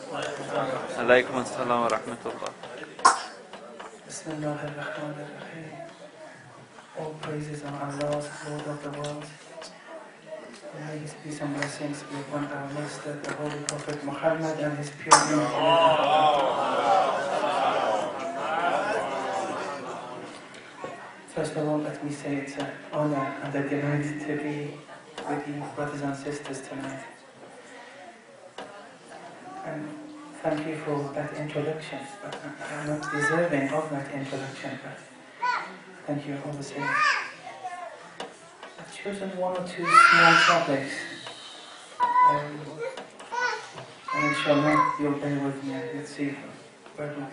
عليكم السلام ورحمة الله. Bismillahirrahmanirrahim. All praises are Allah's, Lord of the world. May His peace and blessings be upon our Master, the Holy Prophet Muhammad, and his pure ummah. First of all, let me say it's an honor and a delight to be with you, brothers and sisters, tonight. And thank you for that introduction. But I'm not deserving of that introduction, but thank you all the same. I've chosen one or two small topics. And inshallah, you'll bear with me and let's see where we go.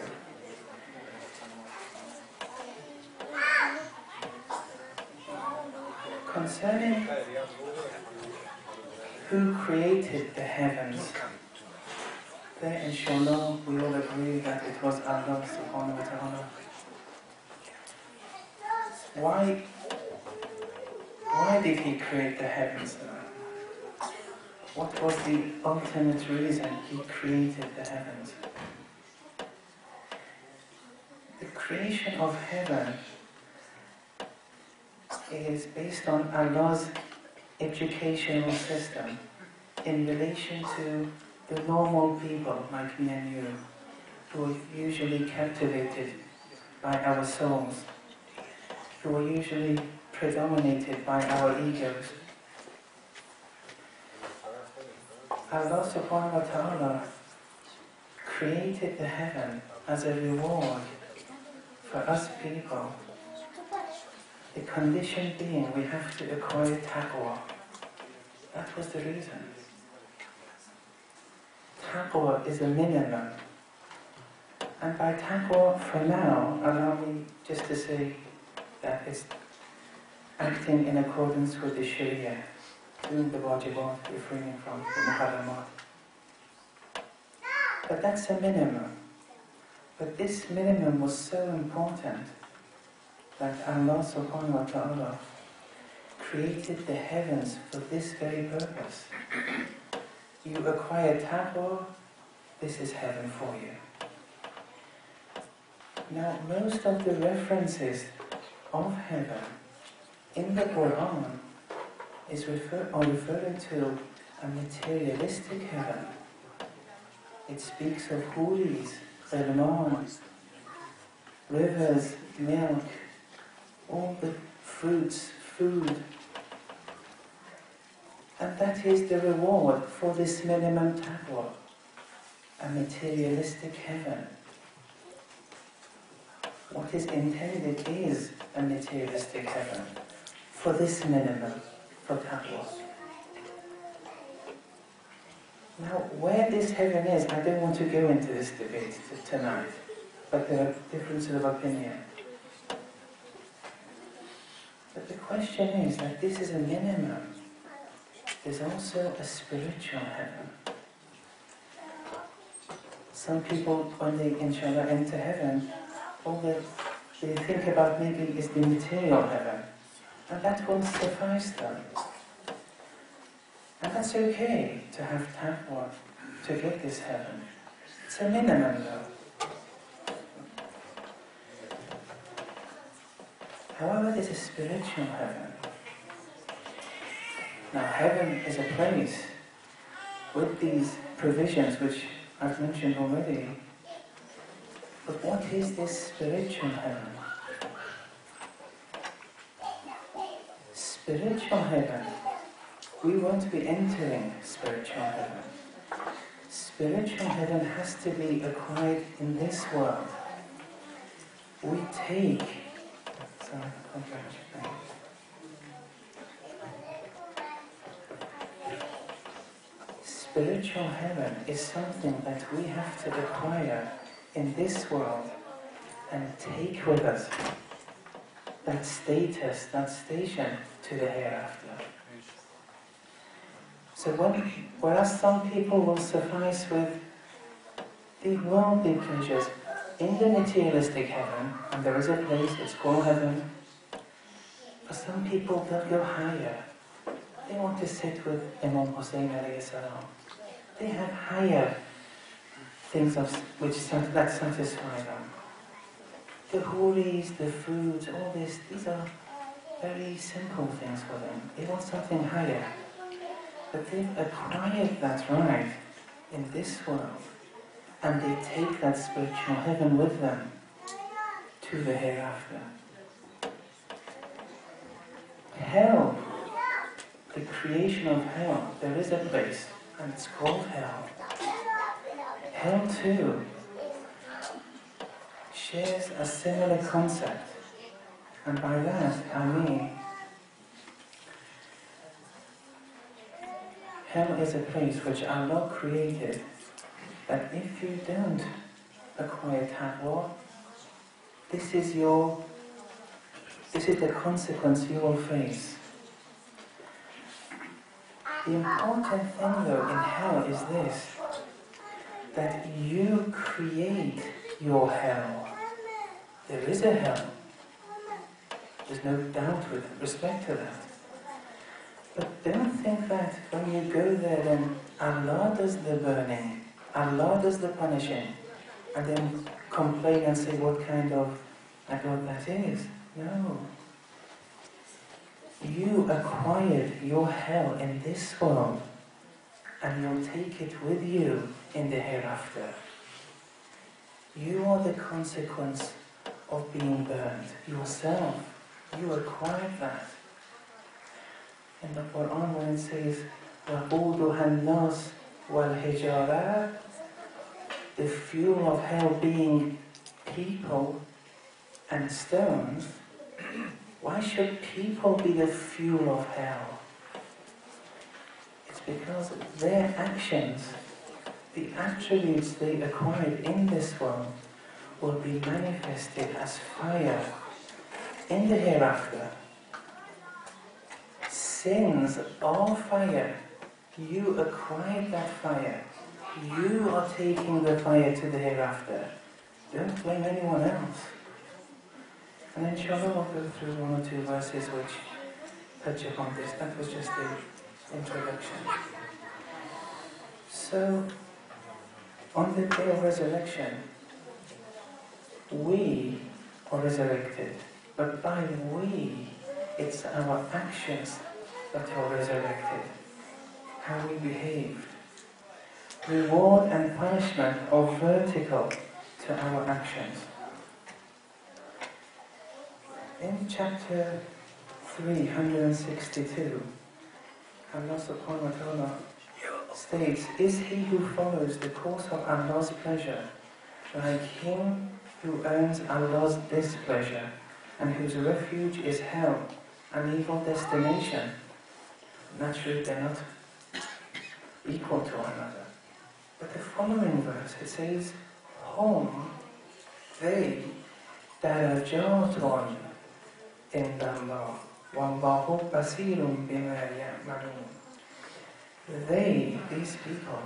Concerning who created the heavens, there inshallah we all agree that it was Allah subhanahu wa ta'ala. Why did He create the heavens? What was the ultimate reason He created the heavens? The creation of heaven is based on Allah's educational system in relation to the normal people like me and you, who are usually captivated by our souls, who are usually predominated by our egos. Allah subhanahu wa ta'ala created the heaven as a reward for us people. The condition being we have to acquire taqwa. That was the reason. Taqwa is a minimum. And by taqwa, for now, allow me just to say that it's acting in accordance with the Sharia, doing the wajibat, refraining from the muharramat. But that's a minimum. But this minimum was so important that Allah subhanahu wa ta'ala created the heavens for this very purpose. You acquire taqwa, this is heaven for you. Now, most of the references of heaven in the Quran are referring to a materialistic heaven. It speaks of huris, ghilman, rivers, milk, all the fruits, food. And that is the reward for this minimum taqwa, a materialistic heaven. What is intended is a materialistic heaven for this minimum, for taqwa. Now, where this heaven is, I don't want to go into this debate tonight, but there are differences of opinion. But the question is that this is a minimum. There's also a spiritual heaven. Some people, when they inshallah enter heaven, all they think about maybe is the material heaven. And that won't suffice them. And that's okay to have taqwa to get this heaven. It's a minimum though. However, there's a spiritual heaven. Now, heaven is a place with these provisions which I've mentioned already. But what is this spiritual heaven? Spiritual heaven, we won't be entering spiritual heaven. Spiritual heaven has to be acquired in this world. We take... Spiritual heaven is something that we have to acquire in this world and take with us that status, that station to the hereafter. So whereas some people will suffice with the worldly pleasures in the materialistic heaven, and there is a place, it's called heaven, for some people they'll go higher. They want to sit with Imam Hussein alayhi salam. They have higher things that satisfy them. The huris, the foods, all this, these are very simple things for them. They want something higher. But they've acquired that right in this world, and they take that spiritual heaven with them to the hereafter. Hell, the creation of hell, there is a place, and it's called hell. Hell too shares a similar concept, and by that I mean hell is a place which Allah created that if you don't acquire taqwa, this is the consequence you will face. The important thing though in hell is this, that you create your hell. There is a hell. There's no doubt with respect to that. But don't think that when you go there then Allah does the burning, Allah does the punishing, and then complain and say what kind of God that is. No. You acquired your hell in this world, and you'll take it with you in the hereafter. You are the consequence of being burned yourself. You acquired that. In the Quran when it says وَقُودُهَا النَّاسُ وَالْحِجَارَةُ, the fuel of hell being people and stones, why should people be the fuel of hell? It's because their actions, the attributes they acquired in this world, will be manifested as fire in the hereafter. Sins are fire. You acquired that fire. You are taking the fire to the hereafter. Don't blame anyone else. And inshallah we'll go through one or two verses which touch upon this. That was just the introduction. So, on the day of resurrection, we are resurrected. But by we, it's our actions that are resurrected. How we behaved. Reward and punishment are vertical to our actions. In chapter 362, Allah subhanahu wa ta'ala states, is he who follows the course of Allah's pleasure like him who earns Allah's displeasure and whose refuge is hell, an evil destination? Naturally, they're not equal to one another. But the following verse, it says, hum, they, darajatun indallah, wallahu basirun bima ya'malun. They, these people,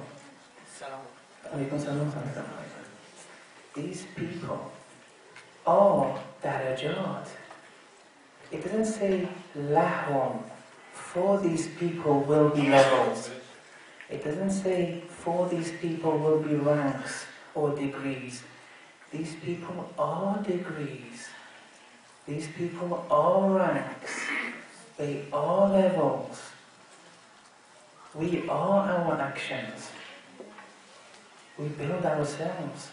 these people are darajat. It doesn't say lahum, for these people will be levels. It doesn't say for these people will be ranks or degrees. These people are degrees. These people are ranks. They are levels. We are our actions. We build ourselves.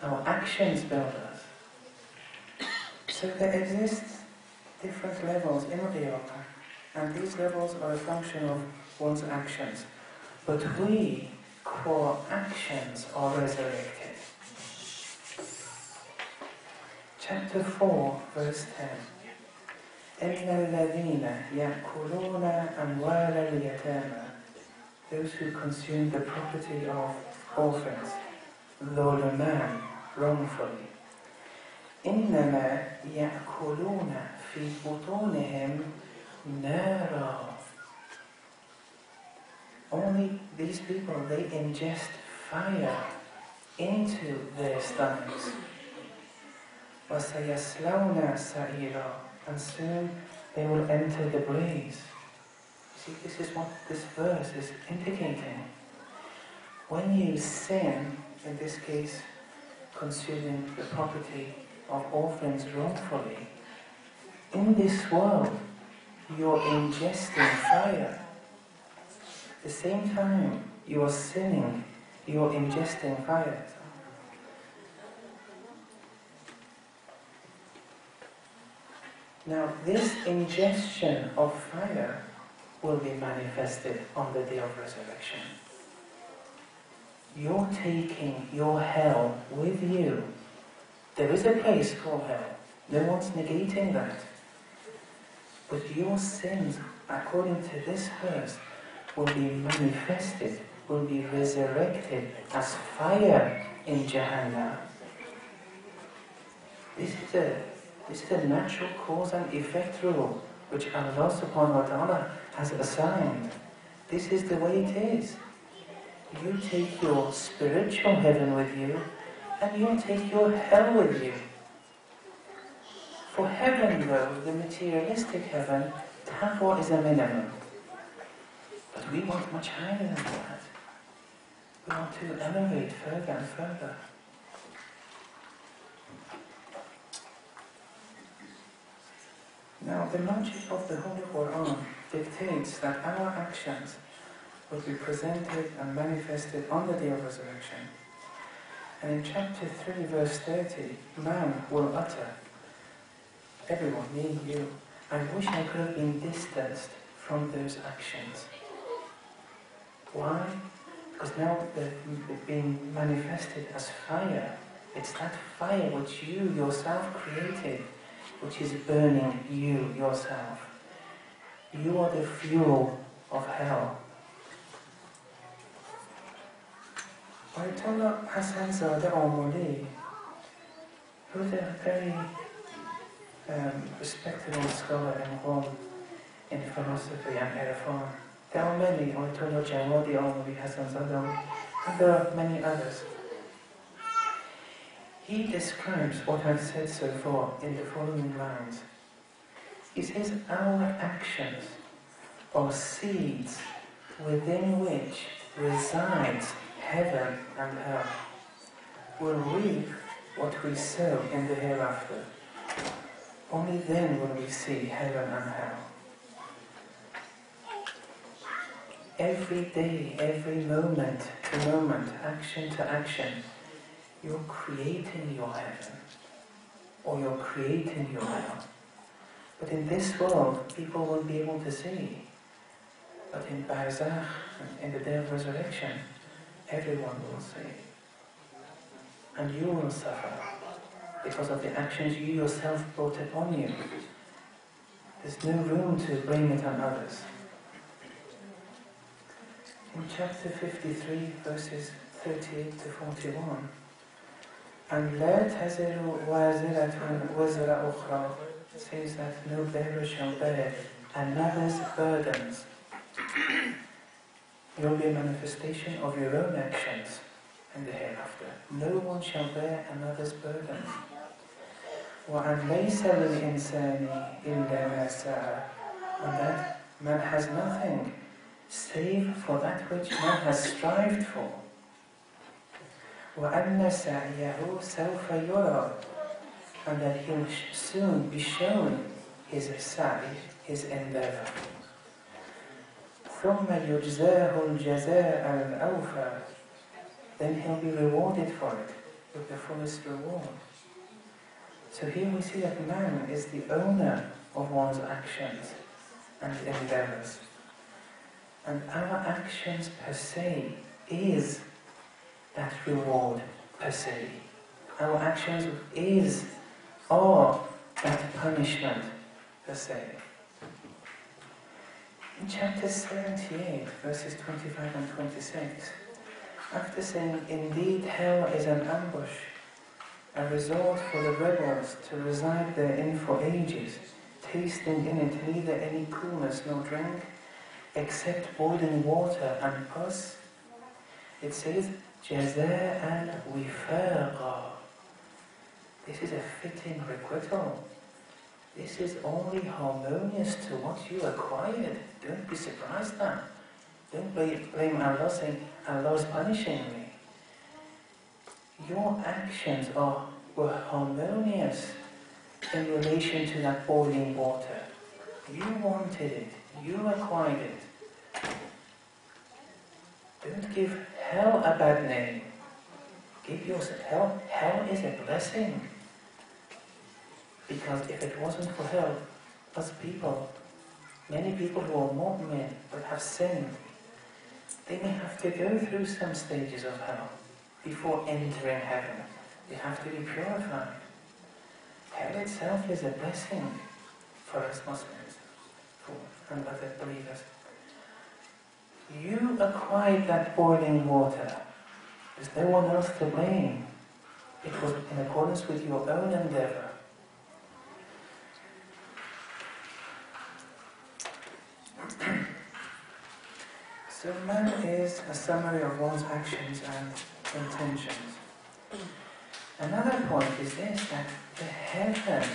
Our actions build us. So there exist different levels in the yoga, and these levels are a function of one's actions. But we, qua actions, are resurrected. Chapter 4, verse 10. إِنَّ الَّذِينَ يَأْكُلُونَ أَمْوَالَ الْيَتَامَى, those who consume the property of orphans, ظُلْمًا, wrongfully. إِنَّمَا يَأْكُلُونَ فِي بُطُونِهِمْ نَارًا. Only these people, they ingest fire into their stomachs. وَسَيَصْلَوْنَ سَعِيرًا, and soon they will enter the blaze. See, this is what this verse is indicating. when you sin, in this case consuming the property of orphans wrongfully, in this world you're ingesting fire. At the same time you are sinning, you are ingesting fire. Now this ingestion of fire will be manifested on the day of resurrection. You're taking your hell with you. There is a place called hell. No one's negating that. But your sins, according to this verse, will be manifested, will be resurrected as fire in Jahannam. This is a natural cause and effect rule which Allah subhanahu wa ta'ala has assigned. This is the way it is. You take your spiritual heaven with you, and you take your hell with you. For heaven though, the materialistic heaven, taqwa is a minimum. But we want much higher than that. We want to elevate further and further. Now the logic of the Holy Quran dictates that our actions will be presented and manifested on the day of resurrection. And in chapter 3 verse 30, man will utter, everyone, me, you, I wish I could have been distanced from those actions. Why? Because now they're being manifested as fire. It's that fire which you yourself created, which is burning you yourself. You are the fuel of hell. Ayatollah Hassan Zadeh al-Muli, who is a very respectable scholar in Rome in philosophy and Irfan. There are many, Ayatollah Jawadi al-Muli, Hassan Zadeh, and there are many others. He describes what I've said so far in the following lines. He says, our actions are seeds within which resides heaven and hell. We'll reap what we sow in the hereafter. Only then will we see heaven and hell. Every day, every moment to moment, action to action, you're creating your heaven, or you're creating your hell. But in this world, people won't be able to see. But in Barzakh, in the day of resurrection, everyone will see. And you will suffer because of the actions you yourself brought upon you. There's no room to bring it on others. In chapter 53, verses 38 to 41, and لا تزر وازرة وزر أخرى, says that no bearer shall bear another's burdens. There will be a manifestation of your own actions in the hereafter. No one shall bear another's burdens. وَأَنْ لَيْسَ لِلْإِنسَانِ إِلَّا مَا سَعَى, and that man has nothing save for that which man has strived for. وَأَنَّ سَعْيَهُ سَوْفَ يُرَى, and that he'll soon be shown his sa'i, his endeavor. ثُمَّ يُجْزَاهُ الْجَزَاءَ الْأَوْفَى, then he'll be rewarded for it with the fullest reward. So here we see that man is the owner of one's actions and endeavors. And our actions per se is that reward per se. Our actions are that punishment per se. In chapter 78, verses 25 and 26, after saying, indeed hell is an ambush, a resort for the rebels to reside therein for ages, tasting in it neither any coolness nor drink, except boiling water and pus, it says, جَزَاءً وِفَاقًا. This is a fitting requital. This is only harmonious to what you acquired. Don't be surprised now. Don't blame Allah saying, Allah is punishing me. Your actions were harmonious in relation to that boiling water. You wanted it. You acquired it. Don't give hell a bad name. Give yourself hell. Hell is a blessing. Because if it wasn't for hell, us people, many people who are mu'min but have sinned, they may have to go through some stages of hell before entering heaven. They have to be purified. Hell itself is a blessing for us Muslims and other believers. You acquired that boiling water. There's no one else to blame. It was in accordance with your own endeavor. So man is a summary of one's actions and intentions. Another point is this, that the heaven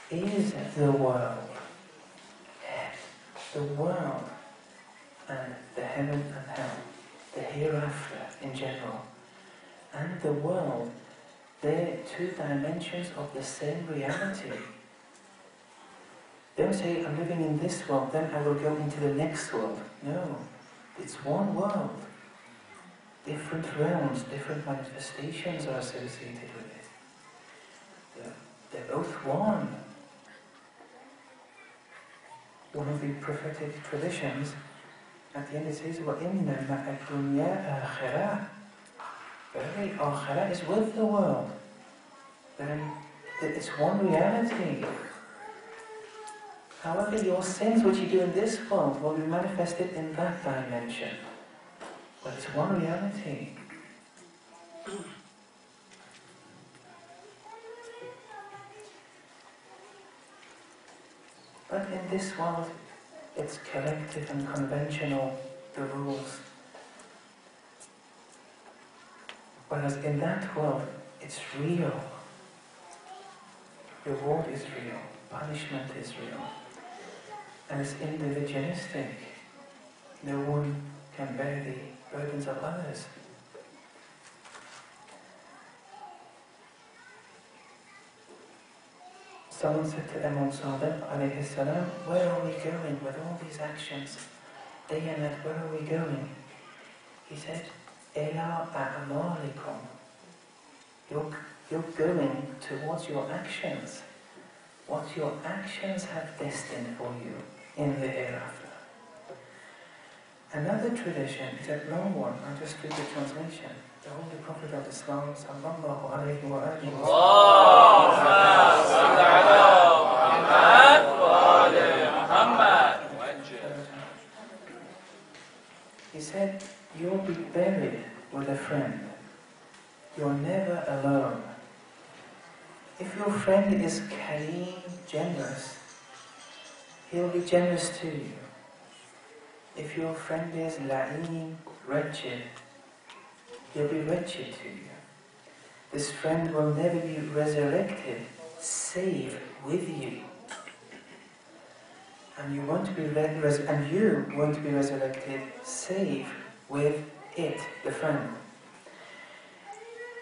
is the world. The world and the heaven and hell, the hereafter in general, and the world, they're two dimensions of the same reality. Don't say, I'm living in this world, then I will go into the next world. No, it's one world. Different realms, different manifestations are associated with it. They're both one. One of the prophetic traditions, at the end it says, وَإِنَّ مَعَ الدُّنْيَا آخِرَةً. Very akhirah is with the world. Then it's one reality. However, your sins which you do in this world will be manifested in that dimension. But it's one reality. But in this world, it's collective and conventional, the rules. Whereas in that world, it's real. Reward is real. Punishment is real. And it's individualistic. No one can bear the burdens of others. Someone said to Imam Sadiq alayhi salam, where are we going with all these actions? Day and night, where are we going? He said, Ela a'amalikum. You're going towards your actions. What your actions have destined for you in the hereafter. Another tradition is a long one. I'll just read the translation. The Holy Prophet of Islam, sallallahu alayhi wa alihi He said, you'll be buried with a friend. You're never alone. If your friend is kareem, generous, he'll be generous to you. If your friend is la'een, wretched, he'll be wretched to you. This friend will never be resurrected save with you. And you won't be resurrected save with it, the friend.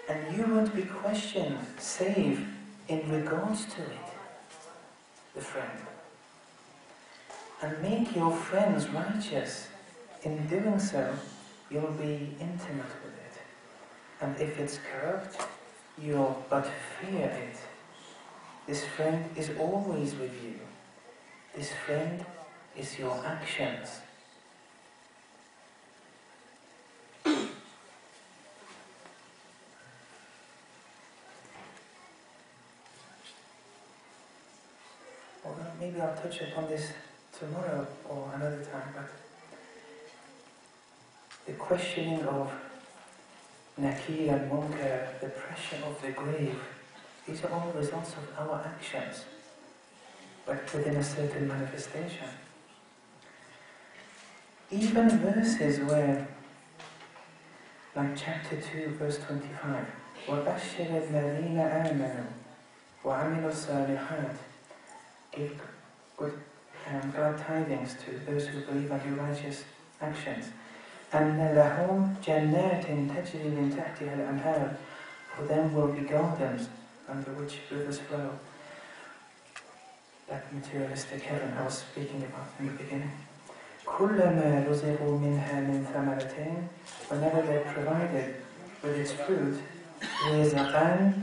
And you won't be questioned save in regards to it, the friend. And make your friends righteous. In doing so, you'll be intimate with it. And if it's corrupt, you'll but fear it. This friend is always with you. This friend is your actions. Well, maybe I'll touch upon this tomorrow or another time, but the questioning of Nakir and Munkar, the pressure of the grave, these are all results of our actions, but within a certain manifestation. Even verses where, like chapter 2, verse 25, وَبَشِّرِ الَّذِينَ آمَنُوا وَعَمِلُوا الصَّالِحَاتِ, give good glad tidings to those who believe and do righteous actions. أن لهم جنات تجري من تحتها الأنهار. For them will be gardens under which rivers flow. That materialistic heaven I was speaking about in the beginning. كلما رزقوا منها من ثمرتين, whenever they're provided with its fruit, رزقان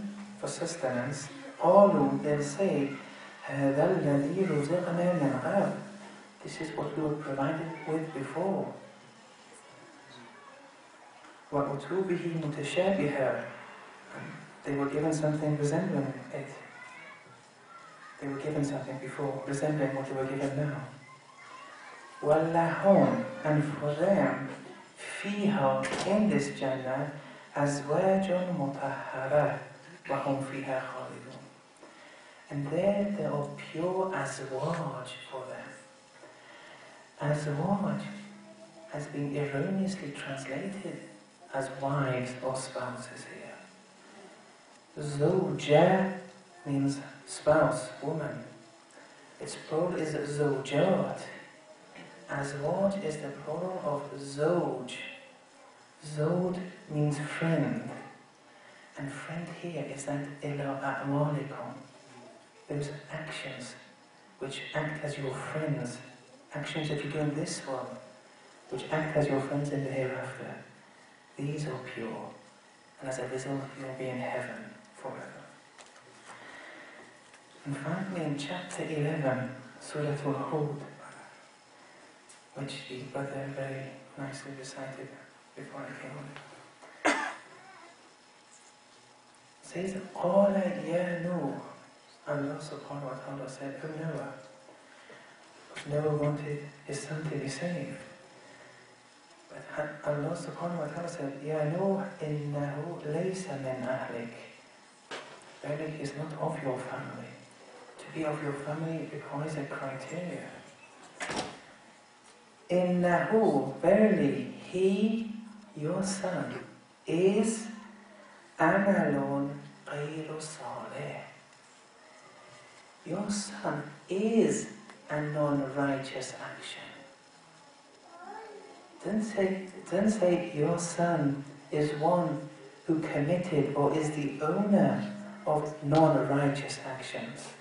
for sustenance, قالوا, they'll say, هذا الذي رزقنا من قبل. This is what we were provided with before. وأتوا به متشابها. They were given something resembling it. They were given something before, resembling what they were given now. وَلَهُمْ, and for them, فِيهَا, in this Jannah, أَزْوَاجٌ مُطَهَّرَةٌ وَهُمْ فِيهَا خَالِدُونَ. And there are pure azwaj for them. Azwaj has been erroneously translated as wives or spouses here. Zawja means spouse, woman. Its plural is zawjat. Azwaj is the plural of zawj. Zawj means friend. And friend here is that ila a'malikum. Those actions which act as your friends. Actions that you do in this world, which act as your friends in the hereafter. These are pure. And as a result, you'll be in heaven forever. And finally, in chapter 11, Surah Al-Hud, which the brother very nicely recited before I came on, says, قَالَ يَا نُوحُ. Allah subhanahu wa ta'ala said, O Noah. Noah wanted his son to be saved. But Allah subhanahu wa ta'ala said, يَا نُوحُ إِنَّهُ لَيْسَ مِنْ أَهْلِكَ. Verily, he is not of your family. To be of your family requires a criteria. إِنَّهُ, verily, he, your son, is عَمَلٌ غَيْرُ صَالِحٍ. Your son is a non-righteous action. Don't say your son is one who committed or is the owner of non-righteous actions.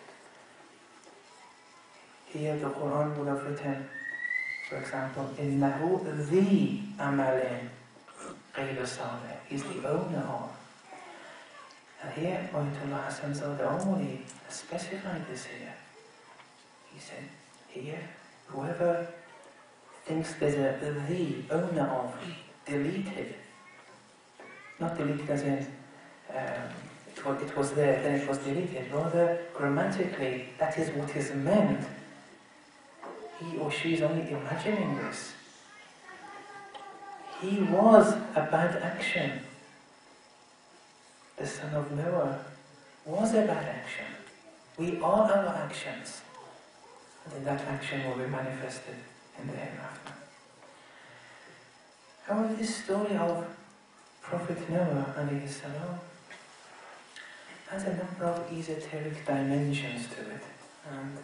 Here the Quran would have written, for example, إِنَّهُ ذِي أَمَلٍ غَيْرُ صَالِحٍ. He's the owner of. And here, Ayatollah Hassan Zawda specified this here. He said, here, whoever thinks there's a the owner of, deleted, not deleted as in it was there, then it was deleted, rather grammatically, that is what is meant. He or she is only imagining this. He was a bad action. The son of Noah was a bad action. We are our actions. And then that action will be manifested in the hereafter. However, this story of Prophet Noah alayhi salam has a number of esoteric dimensions to it. And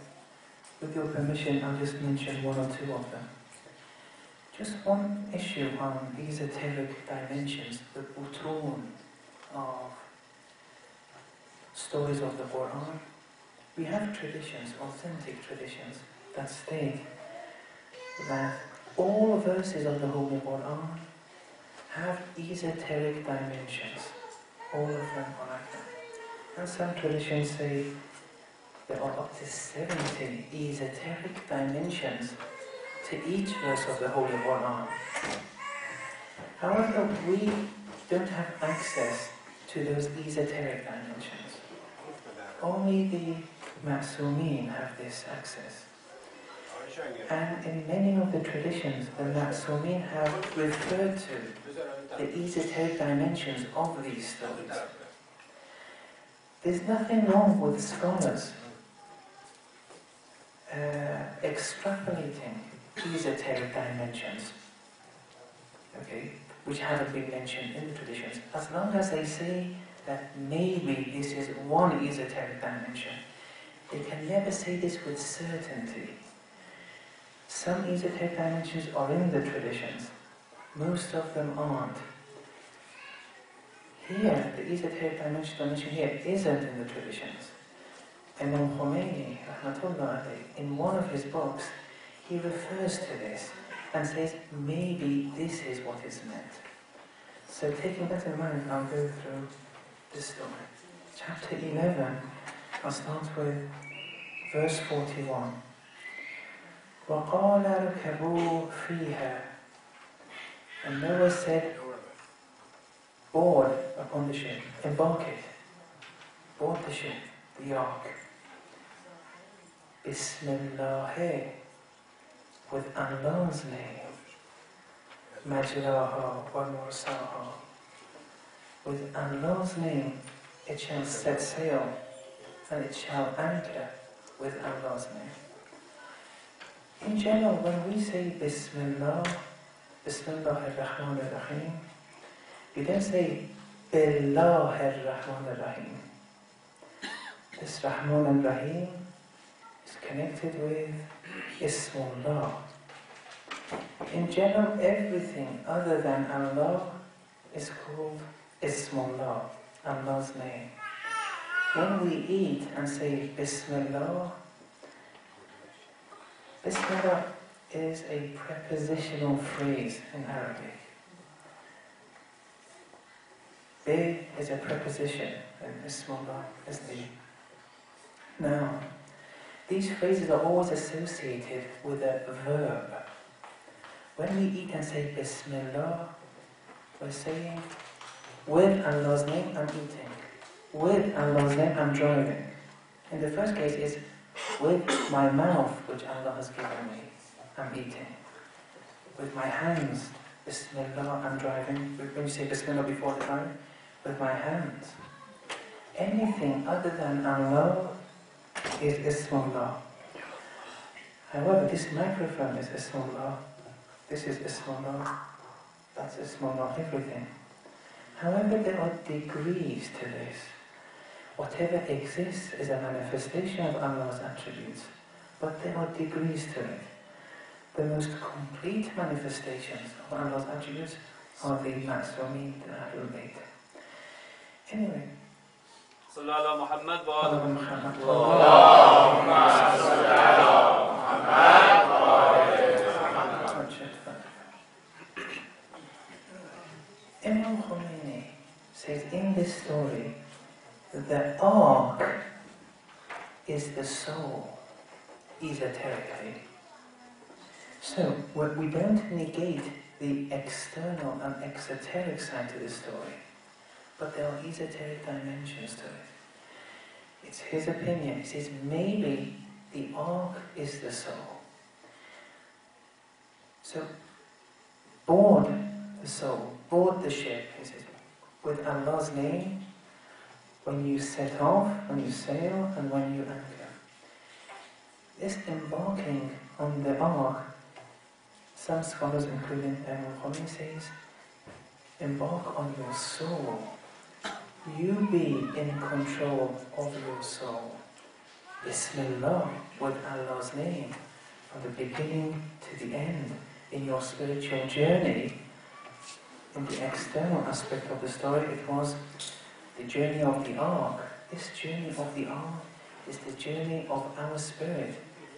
with your permission, I'll just mention one or two of them. Just one issue on esoteric dimensions, the butun of stories of the Quran. We have traditions, authentic traditions, that state that all verses of the Holy Quran have esoteric dimensions. All of them are like that. And some traditions say there are up to 70 esoteric dimensions to each verse of the Holy Quran. However, we don't have access to those esoteric dimensions. Only the Ma'sumeen have this access. And in many of the traditions, the Ma'sumeen have referred to the esoteric dimensions of these stories. There's nothing wrong with scholars extrapolating esoteric dimensions, okay, which haven't been mentioned in the traditions, as long as they say that maybe this is one esoteric dimension. They can never say this with certainty. Some esoteric dimensions are in the traditions, most of them aren't. Here, the esoteric dimension here isn't in the traditions. Imam Khomeini, rahmatullah alayhi, in one of his books, he refers to this and says, maybe this is what is meant. So taking that in mind, I'll go through this story. Chapter 11, I'll start with verse 41. وَقَالَ ارْكَبُوا فِيهَا. And Noah said, board upon the ship, embark it, board the ship, the ark. Bismillah, with Allah's name. Majraha wa mursaha. With Allah's name, it shall set sail, and it shall anchor with Allah's name. In general, when we say Bismillah, Bismillah ar-Rahman ar-Rahim, we don't say Billah ar-Rahman ar-Rahim. This Rahman ar-Rahim is connected with Ismullah. In general, everything other than Allah is called Ismullah, Allah's name. When we eat and say Bismillah, Bismillah is a prepositional phrase in Arabic. Bi is a preposition and Ismullah is the noun. These phrases are always associated with a verb. When we eat and say Bismillah, we're saying, with Allah's name I'm eating. With Allah's name I'm driving. In the first case is with my mouth, which Allah has given me, I'm eating. With my hands, Bismillah, I'm driving. When you say Bismillah before the drive, with my hands. Anything other than Allah is Ismullah. However, this microphone is Ismullah. This is Ismullah. That's Ismullah, everything. However, there are degrees to this. Whatever exists is a manifestation of Allah's attributes, but there are degrees to it. The most complete manifestations of Allah's attributes are the Ma'sumin, the Ahlul Bayt. Anyway. صلى على محمد وآل محمد. اللهم صل على محمد وآل محمد. Imam Khomeini says in this story that the ark is the soul, esoterically. So, we don't negate the external and exoteric side to this story, but there are esoteric dimensions to it. It's his opinion. He says maybe the ark is the soul. So, board the soul, board the ship, he says, with Allah's name, when you set off, when you sail, and when you anchor. This embarking on the ark, some scholars, including Imam Khomeini, says, embark on your soul. You be in control of your soul. Bismillah, with Allah's name, from the beginning to the end, in your spiritual journey. In the external aspect of the story, it was the journey of the ark. This journey of the ark is the journey of our spirit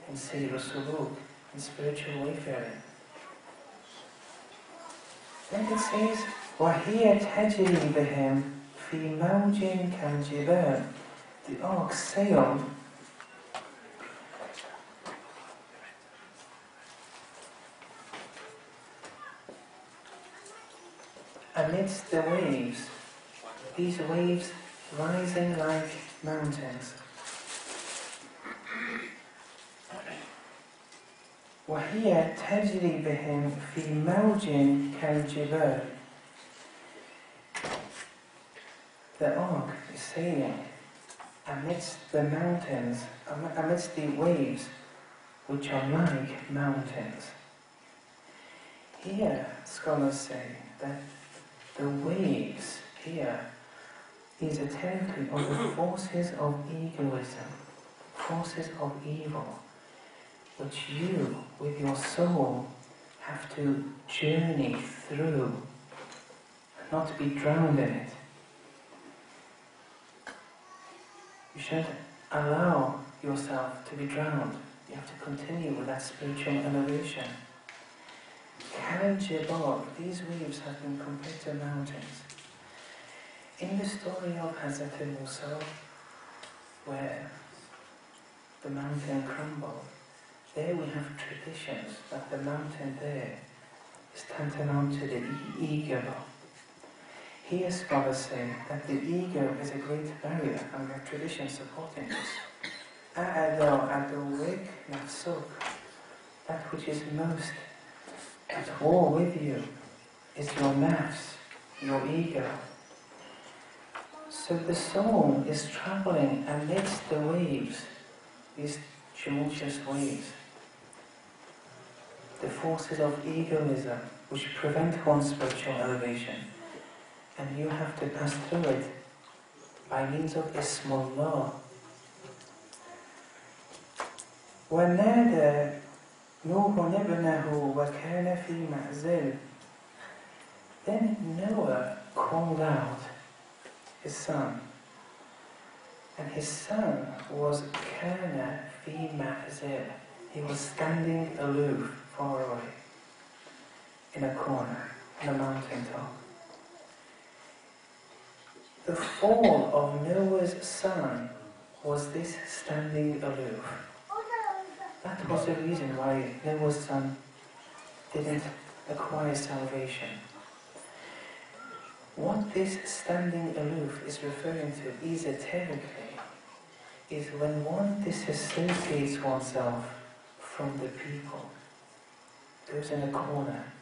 in Sayr al-Suluk, in spiritual wayfaring. Then it says, وَهِيَ تَجْرِي بِهِمْ فِي مَوْجٍ كَالْجِبَالِ. The ark sailed amidst the waves, these waves rising like mountains. وَهِيَ تَجْرِي بِهِمْ فِي مَوْجٍ كَالْجِبَالِ. The ark is sailing amidst the mountains, amidst the waves, which are like mountains. Here, scholars say that the waves here esoterically are the forces of egoism, forces of evil. which you, with your soul, have to journey through, and not to be drowned in it. You shouldn't allow yourself to be drowned. You have to continue with that spiritual elevation. Jabal, these waves have been compared to mountains. In the story of Hazrat Musa, where the mountain crumbled, there we have traditions that the mountain there is tantamount to the ego. Here scholars say that the ego is a great barrier, and we have traditions supporting this. That which is most at war with you is your nafs, your ego. So the soul is travelling amidst the waves, these tumultuous waves, the forces of egoism which prevent one's spiritual elevation, and you have to pass through it by means of Ismullah. وَنَادَى نُوحٌ ابْنَهُ وَكَانَ فِي مَعْزِلٍ. Then Noah called out his son, and his son was كَانَ فِي مَعْزِلٍ. He was standing aloof, far away, in a corner, on a mountain top. The fall of Noah's son was this standing aloof. That was the reason why Noah's son didn't acquire salvation. What this standing aloof is referring to esoterically is when one disassociates oneself from the people, goes in a corner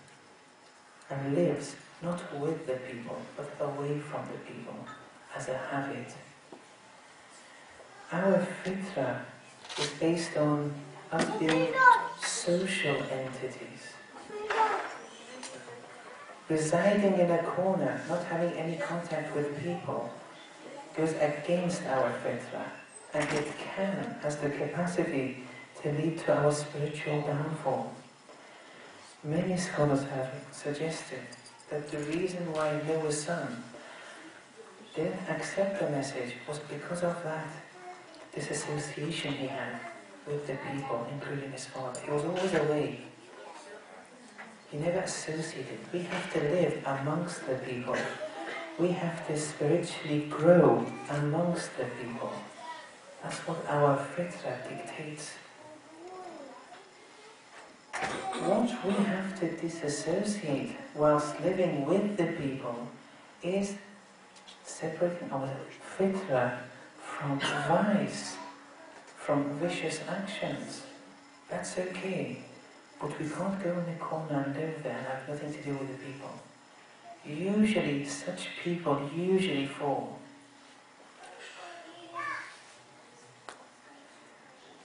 and lives not with the people but away from the people as a habit. Our fitra is based on us being social entities. Residing in a corner, not having any contact with people, goes against our fitra, and it has the capacity to lead to our spiritual downfall. Many scholars have suggested that the reason why Noah's son didn't accept the message was because of that disassociation he had with the people, including his father. He was always away. He never associated. We have to live amongst the people. We have to spiritually grow amongst the people. That's what our fitra dictates. What we have to disassociate whilst living with the people is separating our fitra from vice, from vicious actions. That's okay. But we can't go in a corner and live there and have nothing to do with the people. Usually, such people fall.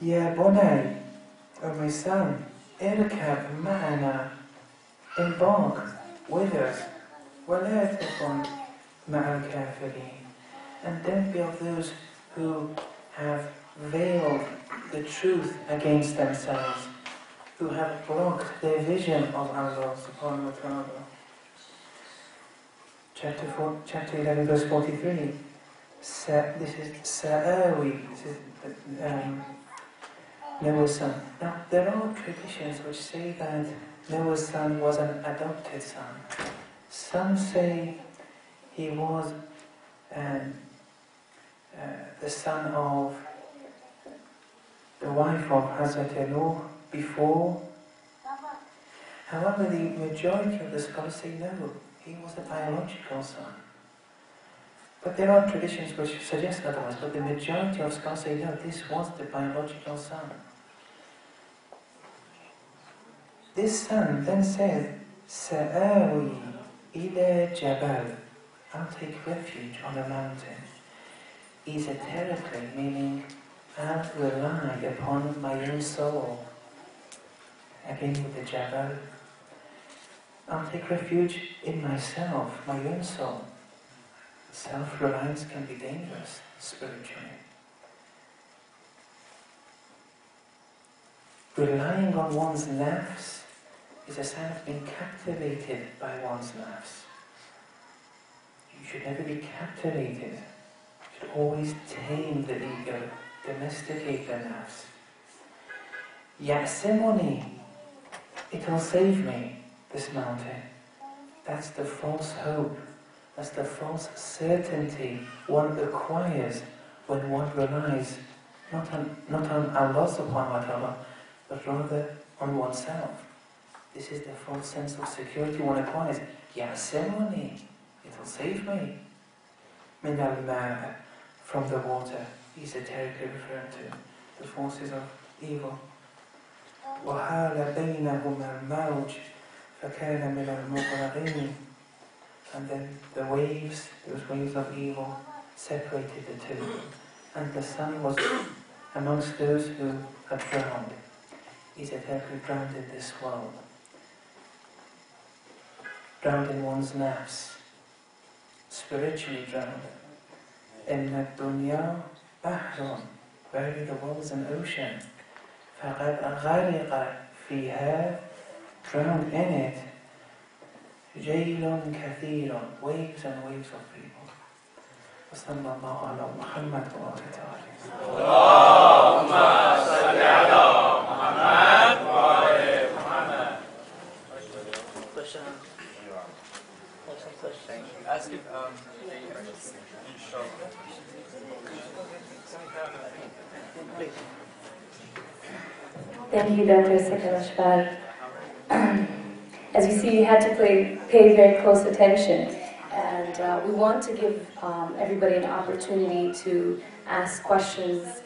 Ya bunay, O my son, irkab ma'ana, embark with us, ولا تكن مع الكافرين. And don't be of those who have veiled the truth against themselves, who have blocked their vision of Allah subhanahu wa ta'ala. Chapter 11 verse 43. This is Sa'awi, this is Noah's son. Now there are traditions which say that Noah's son was an adopted son. Some say he was the son of the wife of Hazrat Noah before. However, the majority of the scholars say no, he was a biological son. But there are traditions which suggest otherwise, but the majority of scholars say no, this was the biological son. This son then said, Sa'awi ila jabal, I'll take refuge on a mountain. Esoterically, meaning I'll rely upon my own soul. Again with the jabal, I'll take refuge in myself, my own soul. Self-reliance can be dangerous spiritually. relying on one's nafs is a sign of being captivated by one's nafs. You should never be captivated. You should always tame the ego, domesticate the nafs. Yasimuni, it will save me, this mountain. That's the false hope. That's the false certainty one acquires when one relies not on Allah subhanahu wa ta'ala, but rather on oneself. This is the false sense of security one acquires. Yasimuni, it will save me. Min al-ma', from the water, esoterically referring to the forces of evil. وَحَالَ بَيْنَهُمَا الْمَوْجِ فَكَانَ مِنَ الْمُغْرَقِينَ. And then the waves, those waves of evil, separated the two. And the son was amongst those who had drowned. Esoterically drowned in this world. Drowned in one's nafs. Spiritually drowned. In the dunya bahrun. Verily the world is an ocean. فَقَدْ غَرِقَ فِيهَا, drowned in it, جَيْلٌ كَثِيرٌ, waves and waves of people. وصلى الله على محمد وآله اللهم صل على محمد وآل محمد. Ask if inshallah. Please. Thank you, Dr. Sekalashvar. As you see, you had to pay very close attention, and we want to give everybody an opportunity to ask questions.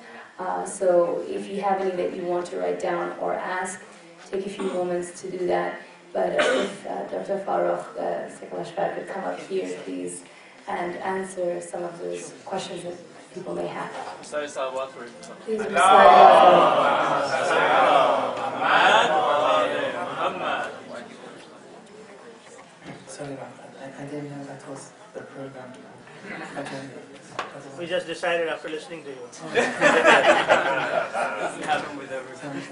So if you have any that you want to write down or ask, take a few moments to do that. But if Dr. Farooq Sekalashvar could come up here, please, and answer some of those questions that people may have. Please recite Sorry about that. I didn't know that was the program. We just decided after listening to you. Doesn't happen with everyone.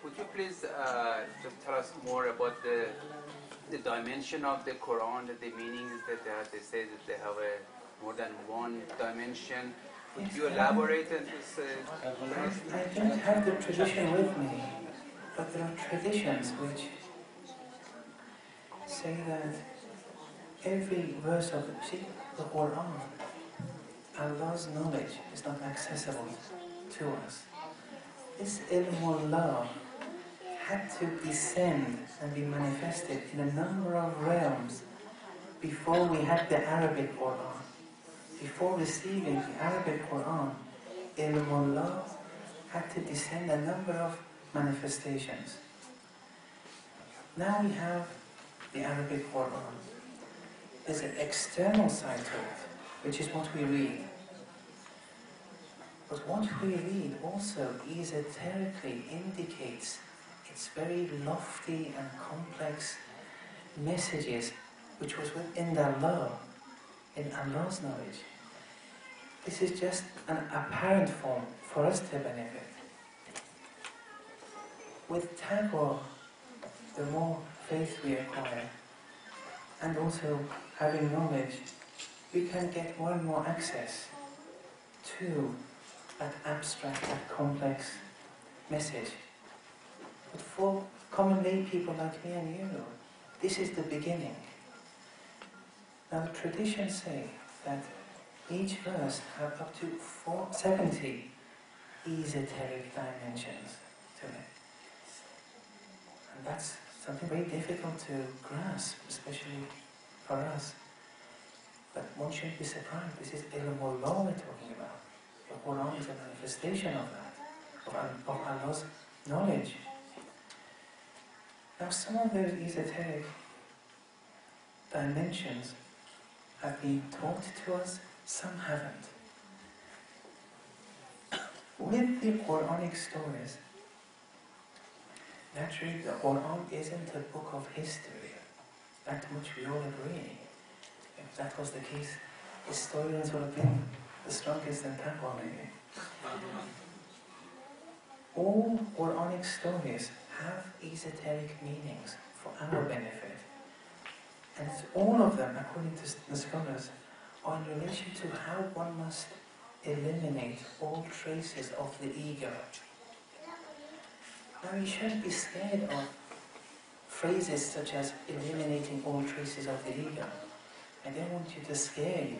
Would you please just tell us more about the dimension of the Quran, the meanings that they say that they have more than one dimension? Would you elaborate on this? I don't have the tradition with me, but there are traditions which say that every verse of the Quran, Allah's knowledge is not accessible to us. This ilmullah had to descend and be manifested in a number of realms before we had the Arabic Quran. Before receiving the Arabic Quran, ilmullah had to descend a number of manifestations. Now we have the Arabic Quran. There's an external side to it, which is what we read. But what we read also esoterically indicates its very lofty and complex messages which was within Allah, in Allah's knowledge. This is just an apparent form for us to benefit. With taqwa, the more faith we acquire, and also having knowledge, we can get more and more access to that abstract, that complex message. But for common lay people like me and you, this is the beginning. Now the traditions say that each verse has up to 70 esoteric dimensions to it. And that's something very difficult to grasp, especially for us. But one shouldn't be surprised. This is ilmullah we're talking about. The Quran is a manifestation of that, of Allah's knowledge. Now some of those esoteric dimensions have been taught to us, some haven't. With the Quranic stories, Naturally, the Quran isn't a book of history. That much we all agree. If that was the case, historians would have been the strongest in taqwa maybe. All Quranic stories have esoteric meanings for our benefit. And all of them, according to the scholars, are in relation to how one must eliminate all traces of the ego. Now you shouldn't be scared of phrases such as eliminating all traces of the ego. I don't want you to scare you.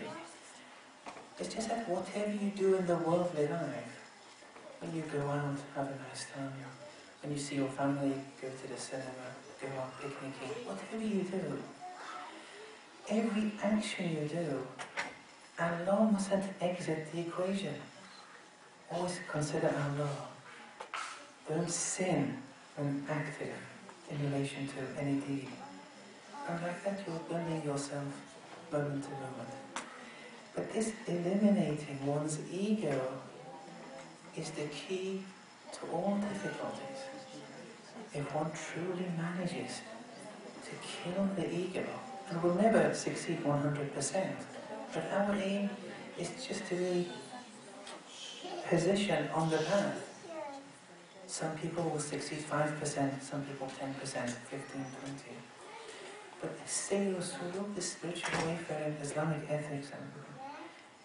It's just that whatever you do in the worldly life, when you go out, have a nice time, when you see your family, go to the cinema, go out picnicking, whatever you do, every action you do, Allah mustn't exit the equation. Always consider Allah. Don't sin when active in relation to any deed. And like that you're building yourself moment to moment. But this eliminating one's ego is the key to all difficulties. If one truly manages to kill the ego, and will never succeed 100%, but our aim is just to be positioned on the path. Some people will succeed 5%, some people 10%, 15, 20. But Sayyid Suluk, the spiritual wayfaring, Islamic ethics, and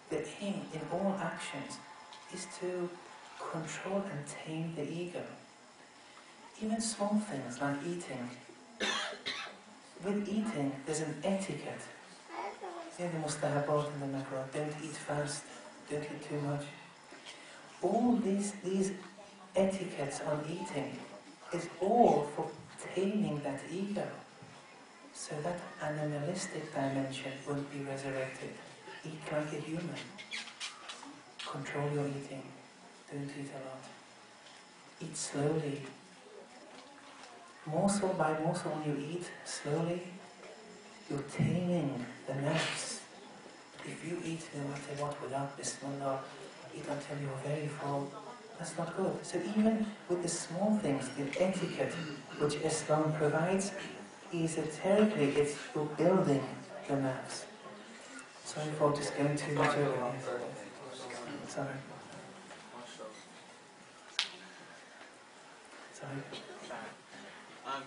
the aim in all actions is to control and tame the ego. Even small things like eating. With eating, there's an etiquette. The mustahabat and the makruh. Don't eat fast, don't eat too much. All these etiquettes on eating is all for taming that ego, so that animalistic dimension will be resurrected. Eat like a human. Control your eating. Don't eat a lot. Eat slowly. Morsel by morsel, when you eat slowly, you're taming the nafs. If you eat no matter what without Bismillah, eat until you're very full, that's not good. So even with the small things, the etiquette which Islam provides, esoterically it's for building the nafs. Sorry for just going too much over here. Sorry.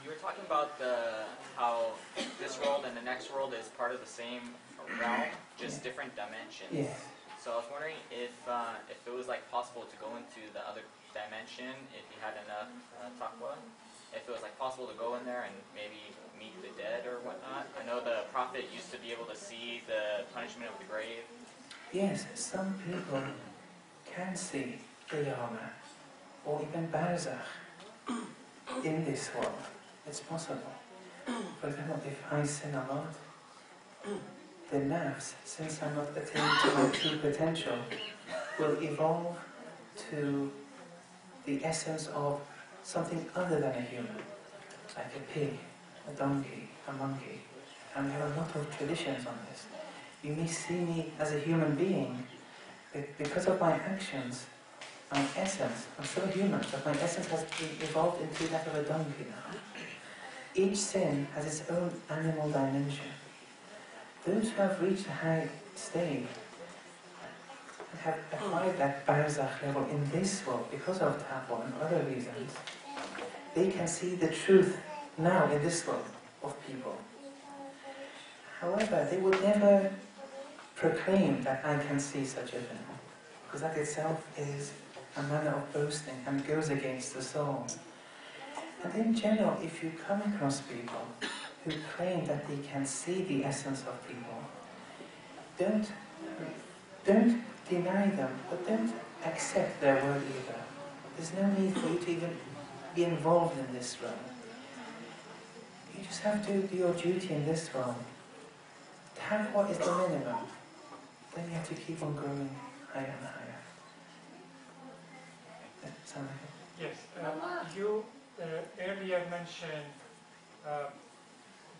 You were talking about how this world and the next world is part of the same realm, just different dimensions. Yes. So I was wondering if it was like possible to go into the other dimension if you had enough taqwa, if it was like possible to go in there and maybe meet the dead or whatnot. I know the Prophet used to be able to see the punishment of the grave. Yes, some people can see Qiyamah or even Barzakh in this world. It's possible. For example, if I sin a lot, the nafs, since I'm not attaining to my true potential, will evolve to the essence of something other than a human, like a pig, a donkey, a monkey. And we have a lot of traditions on this. You may see me as a human being, but because of my actions, my essence, I'm still human, but my essence has been evolved into that of a donkey now. Each sin has its own animal dimension. Those who have reached a high stage and have acquired that barzakh level in this world because of taqwa and other reasons, they can see the truth now in this world of people. However, they would never proclaim that I can see such a thing, because that itself is a manner of boasting and goes against the soul. And in general, if you come across people who claim that they can see the essence of people, don't deny them, but don't accept their word either. There's no need for you to even be involved in this realm. You just have to do your duty in this realm. Taqwa is the minimum. Then you have to keep on growing higher and higher. Sound like it? Yes, you earlier mentioned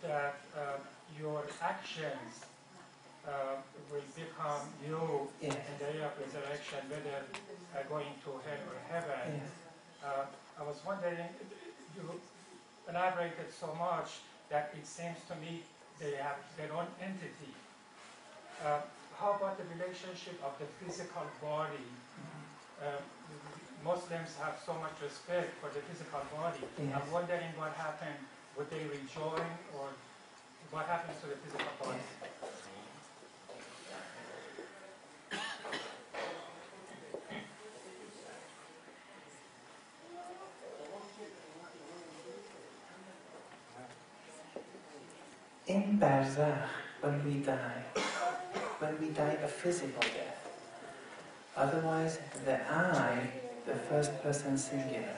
that your actions will become you in the day of resurrection, whether going to hell or heaven. Yes. I was wondering, elaborated so much that it seems to me they have their own entity. How about the relationship of the physical body? Muslims have so much respect for the physical body. Yes. I'm wondering what happened. Would they rejoin, or what happens to the physical body? In Barzakh, when we die a physical death, otherwise the I, the first person singular,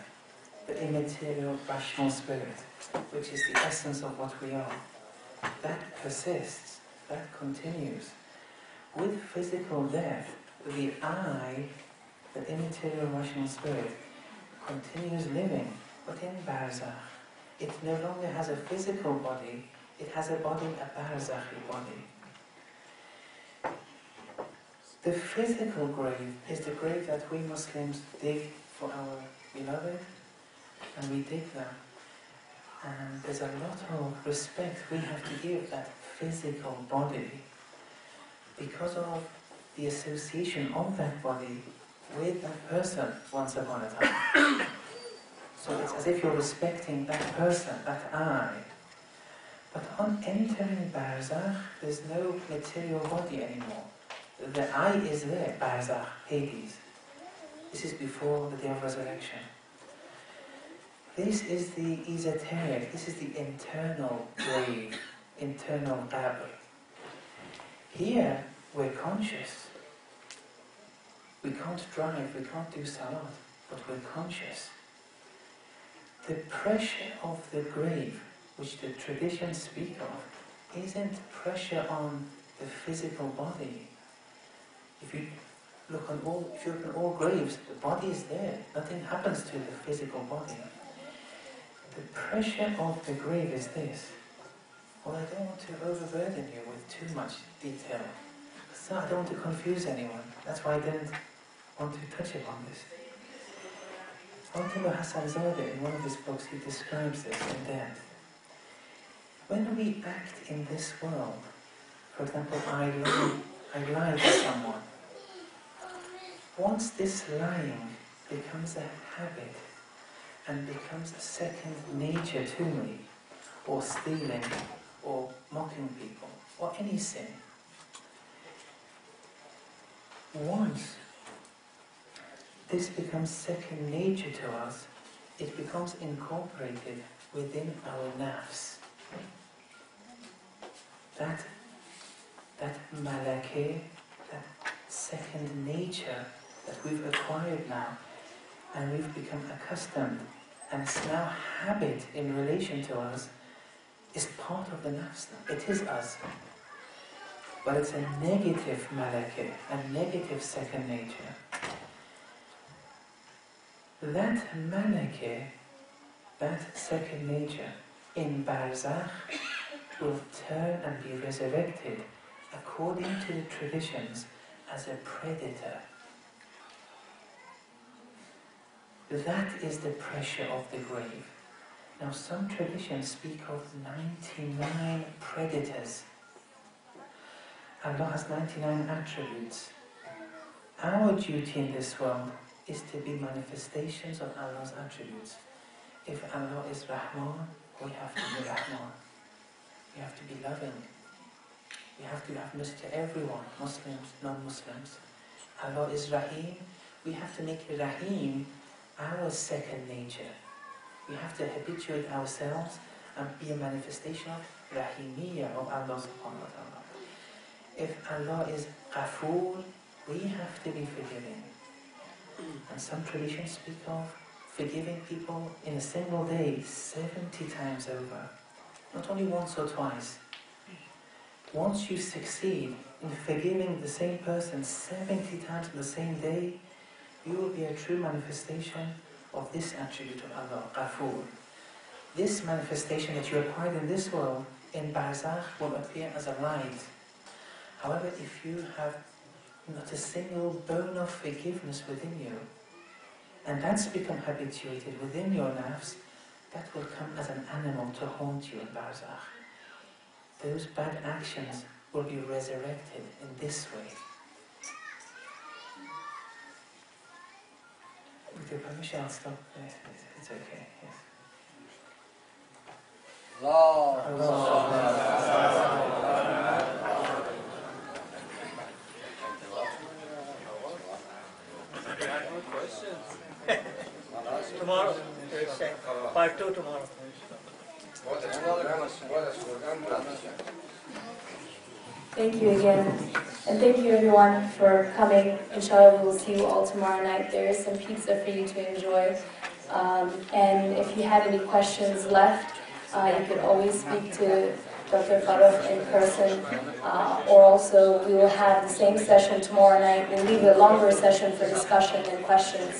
the immaterial rational spirit, which is the essence of what we are, that persists, that continues. With physical death, the I, the immaterial rational spirit, continues living, but in Barzakh, it no longer has a physical body, it has a body, a Barzakhi body. The physical grave is the grave that we Muslims dig for our beloved, and we dig them. And there's a lot of respect we have to give that physical body because of the association of that body with that person once upon a time. So it's as if you're respecting that person, that I. But on entering Barzakh, there's no material body anymore. The I is there, Barzakh, Hades. This is before the day of resurrection. This is the esoteric, this is the internal grave, internal qabr. Here, we're conscious. We can't drive, we can't do salat, but we're conscious. The pressure of the grave, which the traditions speak of, isn't pressure on the physical body. If you look on all graves, the body is there. Nothing happens to the physical body. The pressure of the grave is this. Well, I don't want to overburden you with too much detail. So I don't want to confuse anyone. That's why I didn't want to touch upon this. Ayatollah Hassan Zadeh, in one of his books, he describes this in depth. When we act in this world, for example, I lie to someone. Once this lying becomes a habit and becomes a second nature to me, or stealing, or mocking people, or any sin, once this becomes second nature to us, it becomes incorporated within our nafs. That malakeh, that second nature that we've acquired now, and we've become accustomed, and it's now habit in relation to us, is part of the nafs. It is us. But it's a negative malakeh, a negative second nature. That malakeh, that second nature, in Barzakh, will turn and be resurrected according to the traditions as a predator. That is the pressure of the grave. Now some traditions speak of 99 predators. Allah has 99 attributes. Our duty in this world is to be manifestations of Allah's attributes. If Allah is Rahman, we have to be Rahman. We have to be loving. We have to have mercy to everyone, Muslims, non-Muslims. Allah is Rahim. We have to make Rahim our second nature. We have to habituate ourselves and be a manifestation of Rahimiyya of Allah subhanahu wa ta'ala. If Allah is Ghafoor, we have to be forgiving. And some traditions speak of forgiving people in a single day 70 times over. Not only once or twice. Once you succeed in forgiving the same person 70 times in the same day, you will be a true manifestation of this attribute of Allah, Ghafoor. This manifestation that you acquired in this world, in Barzakh, will appear as a light. However, if you have not a single bone of forgiveness within you, and that's become habituated within your nafs, that will come as an animal to haunt you in Barzakh. Those bad actions will be resurrected in this way. With your permission, I'll stop there. It's okay. Yes. Tomorrow, part 2 tomorrow. Thank you again. And thank you everyone for coming. Inshallah, we will see you all tomorrow night. There is some pizza for you to enjoy. And if you have any questions left, you could always speak to Dr. Farooq in person. Or also, we will have the same session tomorrow night. We'll leave a longer session for discussion and questions.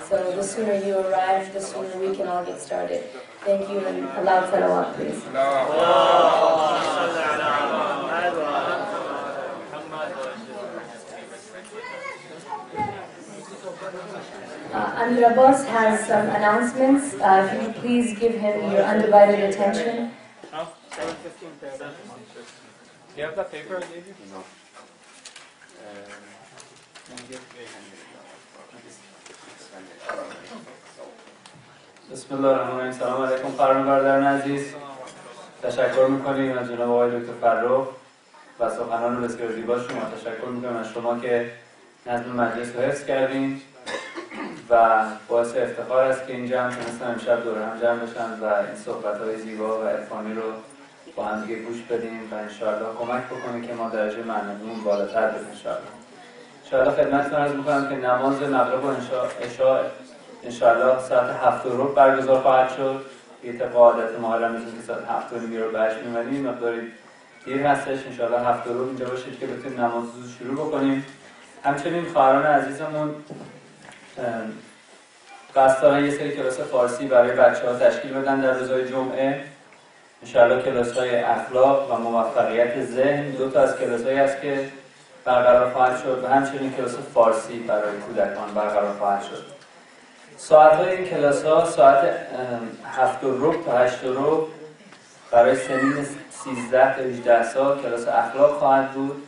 So the sooner you arrive, the sooner we can all get started. Thank you, and allow salawat, please. Amir Abbas has some announcements. If you could please give him your undivided attention. 7:15. You have that paper I gave you? No. بسم الله الرحمن الرحیم. سلام علیکم فرمانبرداران عزیز. تشکر میکنیم از جناب آقای دکتر فرخ و سخنان بسیار زیباشون و تشکر میکنیم از شما که نظم مجلس رو حفظ کردین و باعث افتخار است که این جمع تونستن امشب دور هم جمع بشن و این صحبت‌های زیبا و عرفانی رو با هم دیگه گوش بدیم و انشاءالله کمک بکنه که ما درجه معنویمون بالاتر بریم انشاءالله خدمتتون عرض میکنم که نماز مغرب و عشاء انشاءالله ساعت 7:15 برگزار خواهد شد. یه طبق عادت ما هر می‌ذاریم که ساعت 7:30 رو بهش می‌بریم. مقداری دیر هستش. انشاءالله 7:15 اینجا باشید که بتونیم نماز رو شروع بکنیم. همچنین خواهران عزیزمون قصد دارن یه سری کلاس فارسی برای بچه‌ها تشکیل بدن در روزهای جمعه. انشاءالله کلاس‌های اخلاق و موفقیت ذهن 2 تا از کلاس‌هایی است که برقرار خواهد شد و همچنین کلاس فارسی برای کودکان برقرار خواهد شد. ساعت‌های این کلاس‌ها ساعت 7:15 تا 8:15 برای سنین 13 تا 18 سال کلاس اخلاق خواهد بود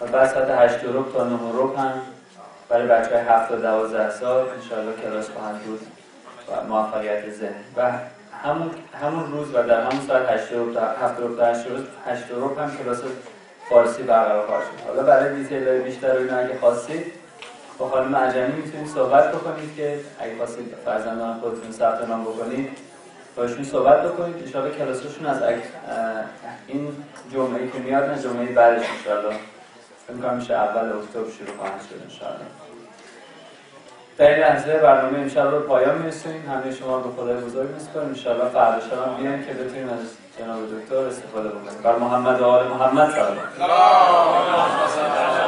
و بعد ساعت 8:15 تا 9:15 هم برای بچه‌های 7 تا 12 سال انشاءالله کلاس خواهد بود و موفقیت ذهن و همون روز و در همون ساعت 8:15 تا 8:15 هم کلاس فارسی برقرار خواهد شد. حالا برای دیتیل‌های بیشتر و اینا اگه خواستید با خانم عجمی میتونید صحبت بکنید که اگه خواستید فرزندان خودتون ثبت نام بکنید باشون صحبت بکنید. ان شاءالله کلاسشون از این جمعه‌ای که میاد نه جمعه بعدش ان شاءالله فکر می‌کنم میشه اول اکتبر شروع خواهد شد ان شاءالله. در این لحظه برنامه امشب رو پایان می‌رسونیم. همه شما رو به خدای بزرگ می‌سپاریم. ان شاءالله فردا شب هم بیاین که بتونیم از جناب دکتر استفاده بکنیم. بر محمد و آل محمد صلی الله علیه و آله.